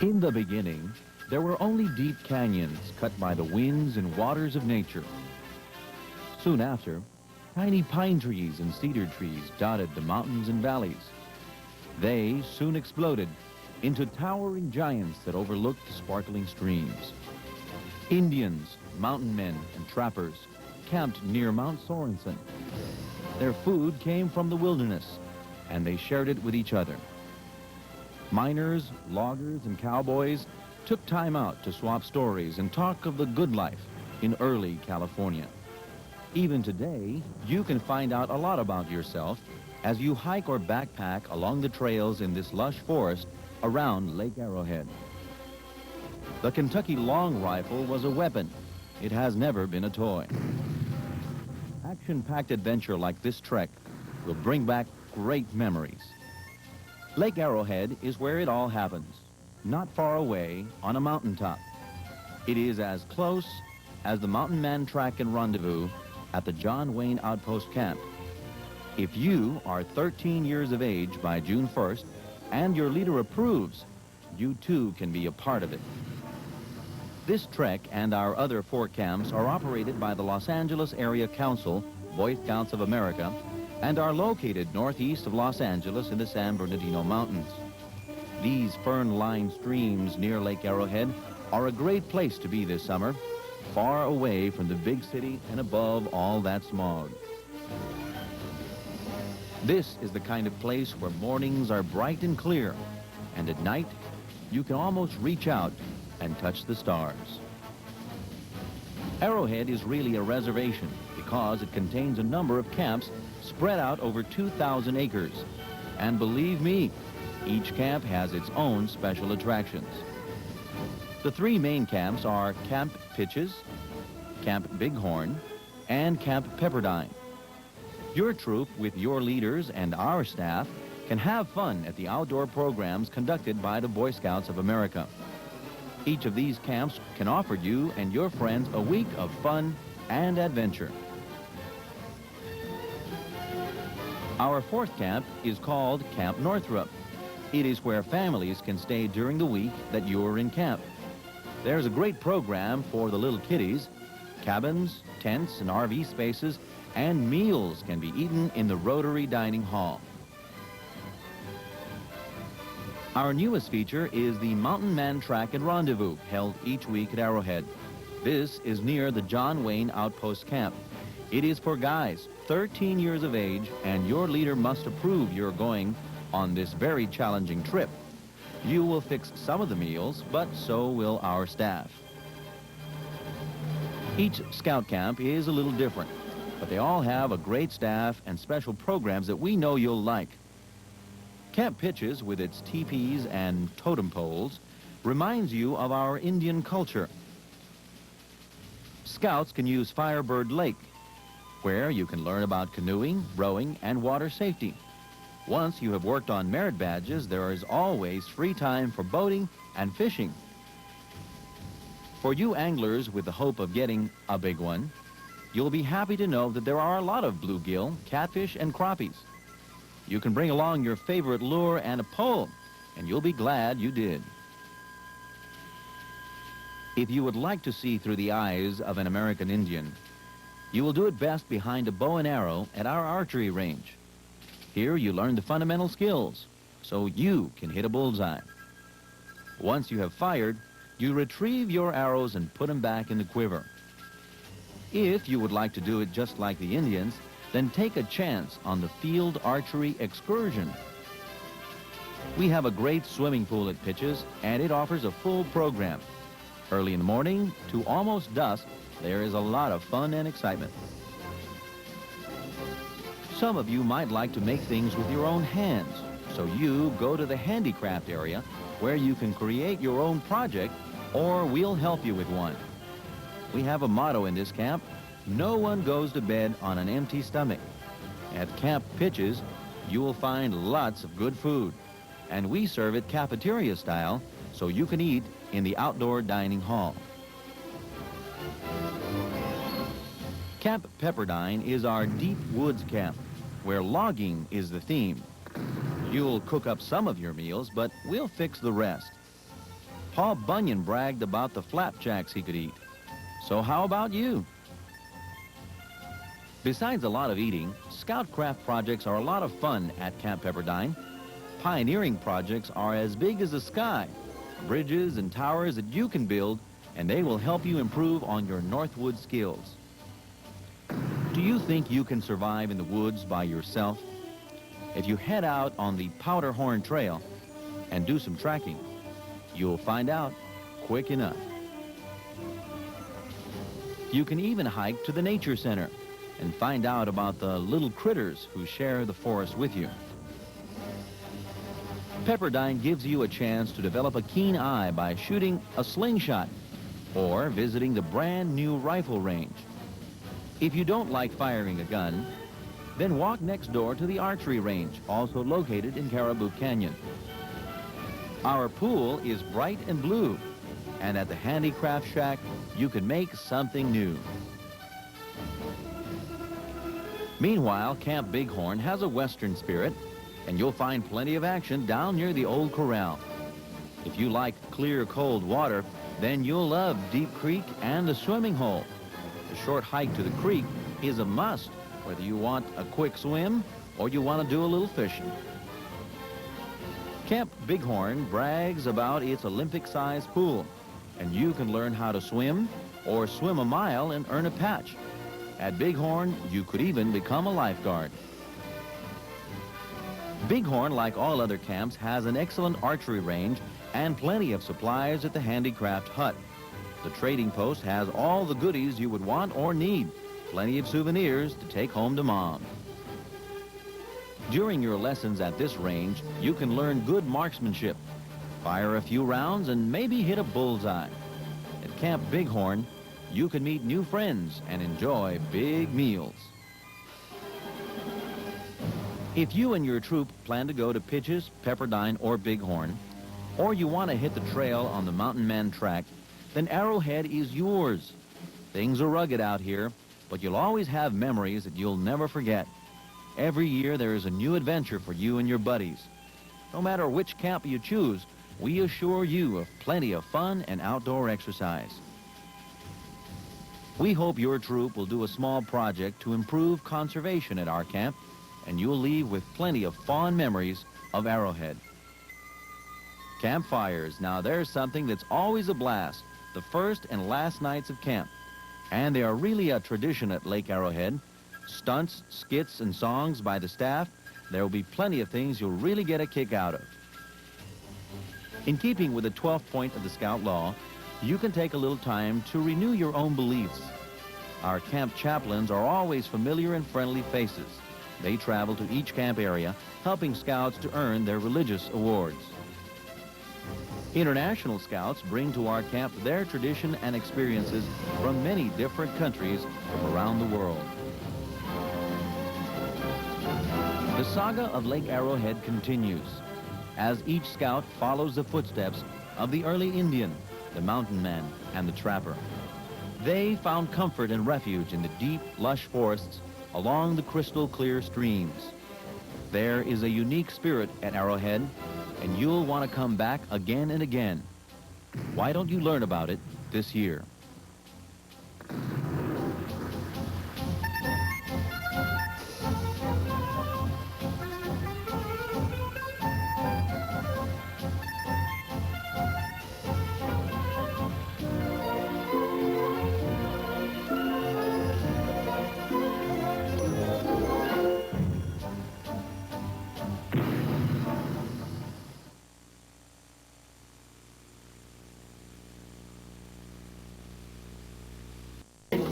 In the beginning, there were only deep canyons cut by the winds and waters of nature. Soon after, tiny pine trees and cedar trees dotted the mountains and valleys. They soon exploded into towering giants that overlooked sparkling streams. Indians, mountain men, and trappers camped near Mount Sorensen. Their food came from the wilderness, and they shared it with each other. Miners, loggers, and cowboys took time out to swap stories and talk of the good life in early California. Even today, you can find out a lot about yourself as you hike or backpack along the trails in this lush forest around Lake Arrowhead. The Kentucky long rifle was a weapon. It has never been a toy. Action-packed adventure like this trek will bring back great memories. Lake Arrowhead is where it all happens, not far away on a mountaintop. It is as close as the Mountain Man Track and Rendezvous at the John Wayne Outpost Camp. If you are 13 years of age by June 1st and your leader approves, you too can be a part of it. This trek and our other 4 camps are operated by the Los Angeles Area Council, Boy Scouts of America, and are located northeast of Los Angeles in the San Bernardino Mountains. These fern-lined streams near Lake Arrowhead are a great place to be this summer, far away from the big city and above all that smog. This is the kind of place where mornings are bright and clear, and at night you can almost reach out and touch the stars. Arrowhead is really a reservation because it contains a number of camps spread out over 2,000 acres. And believe me, each camp has its own special attractions. The 3 main camps are Camp Pitches, Camp Bighorn, and Camp Pepperdine. Your troop, with your leaders and our staff, can have fun at the outdoor programs conducted by the Boy Scouts of America. Each of these camps can offer you and your friends a week of fun and adventure. Our 4th camp is called Camp Northrop. It is where families can stay during the week that you're in camp. There's a great program for the little kiddies. Cabins, tents, and RV spaces, and meals can be eaten in the Rotary Dining Hall. Our newest feature is the Mountain Man Track and Rendezvous, held each week at Arrowhead. This is near the John Wayne Outpost Camp. It is for guys 13 years of age, and your leader must approve you're going on this very challenging trip. You will fix some of the meals, but so will our staff. Each scout camp is a little different, but they all have a great staff and special programs that we know you'll like. Camp Pitches, with its teepees and totem poles, reminds you of our Indian culture. Scouts can use Firebird Lake, where you can learn about canoeing, rowing, and water safety. Once you have worked on merit badges, there is always free time for boating and fishing. For you anglers with the hope of getting a big one, you'll be happy to know that there are a lot of bluegill, catfish, and crappies. You can bring along your favorite lure and a pole, and you'll be glad you did. If you would like to see through the eyes of an American Indian, you will do it best behind a bow and arrow at our archery range. Here you learn the fundamental skills, so you can hit a bullseye. Once you have fired, you retrieve your arrows and put them back in the quiver. If you would like to do it just like the Indians, then take a chance on the field archery excursion. We have a great swimming pool at Pitches, and it offers a full program. Early in the morning to almost dusk, there is a lot of fun and excitement. Some of you might like to make things with your own hands, so you go to the handicraft area where you can create your own project, or we'll help you with one. We have a motto in this camp: no one goes to bed on an empty stomach. At Camp Pitches, you will find lots of good food, and we serve it cafeteria style, so you can eat in the outdoor dining hall. Camp Pepperdine is our deep woods camp, where logging is the theme. You'll cook up some of your meals, but we'll fix the rest. Paul Bunyan bragged about the flapjacks he could eat. So how about you? Besides a lot of eating, Scoutcraft projects are a lot of fun at Camp Pepperdine. Pioneering projects are as big as the sky, bridges and towers that you can build, and they will help you improve on your Northwood skills. Do you think you can survive in the woods by yourself? If you head out on the Powderhorn Trail and do some tracking, you'll find out quick enough. You can even hike to the Nature Center and find out about the little critters who share the forest with you. Pepperdine gives you a chance to develop a keen eye by shooting a slingshot or visiting the brand new rifle range. If you don't like firing a gun, then walk next door to the archery range, also located in Caribou Canyon. Our pool is bright and blue, and at the Handicraft Shack, you can make something new. Meanwhile, Camp Bighorn has a Western spirit, and you'll find plenty of action down near the old corral. If you like clear, cold water, then you'll love Deep Creek and the swimming hole. The short hike to the creek is a must, whether you want a quick swim or you want to do a little fishing. Camp Bighorn brags about its Olympic-sized pool, and you can learn how to swim or swim a mile and earn a patch. At Bighorn, you could even become a lifeguard. Bighorn, like all other camps, has an excellent archery range and plenty of supplies at the Handicraft Hut. The trading post has all the goodies you would want or need, plenty of souvenirs to take home to Mom. During your lessons at this range, you can learn good marksmanship, fire a few rounds, and maybe hit a bullseye. At Camp Bighorn, you can meet new friends and enjoy big meals. If you and your troop plan to go to Pitches, Pepperdine, or Bighorn, or you want to hit the trail on the Mountain Man track, then Arrowhead is yours. Things are rugged out here, but you'll always have memories that you'll never forget. Every year there is a new adventure for you and your buddies. No matter which camp you choose, we assure you of plenty of fun and outdoor exercise. We hope your troop will do a small project to improve conservation at our camp, and you'll leave with plenty of fond memories of Arrowhead. Campfires, now there's something that's always a blast, the first and last nights of camp. And they are really a tradition at Lake Arrowhead. Stunts, skits, and songs by the staff. There will be plenty of things you'll really get a kick out of. In keeping with the 12th point of the Scout Law, you can take a little time to renew your own beliefs. Our camp chaplains are always familiar and friendly faces. They travel to each camp area, helping scouts to earn their religious awards. International scouts bring to our camp their tradition and experiences from many different countries from around the world. The saga of Lake Arrowhead continues as each scout follows the footsteps of the early Indian, the mountain man, and the trapper. They found comfort and refuge in the deep, lush forests along the crystal clear streams. There is a unique spirit at Arrowhead, and you'll want to come back again and again. Why don't you learn about it this year?